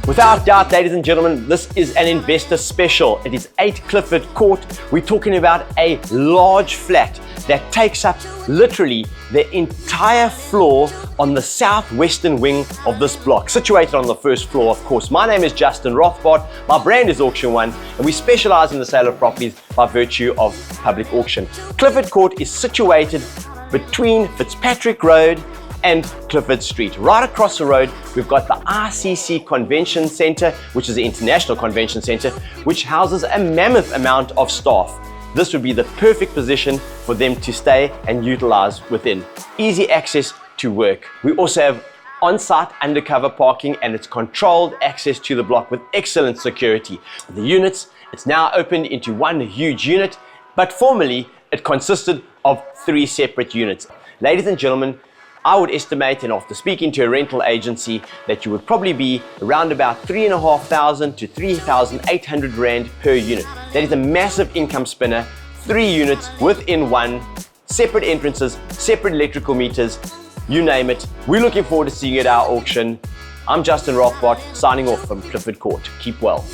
Without doubt, ladies and gentlemen, this is an investor special. It is 8 Clifford Court. We're talking about a large flat that takes up literally the entire floor on the southwestern wing of this block, situated on the first floor, of course. My name is Justin Rothbard. My brand is Auction One, and we specialize in the sale of properties by virtue of public auction. Clifford Court is situated between Fitzpatrick Road and Clifford Street. Right across the road, we've got the ICC Convention Centre, which is the International Convention Centre, which houses a mammoth amount of staff. This would be the perfect position for them to stay and utilize within. Easy access to work. We also have on-site undercover parking, and it's controlled access to the block with excellent security. The units, it's now opened into one huge unit, but formerly it consisted of 3 separate units. Ladies and gentlemen, I would estimate, and after speaking to a rental agency, that you would probably be around about 3,500 to 3,800 Rand per unit. That is a massive income spinner. 3 units within one, separate entrances, separate electrical meters, you name it. We're looking forward to seeing you at our auction. I'm Justin Rothbard, signing off from Clifford Court. Keep well.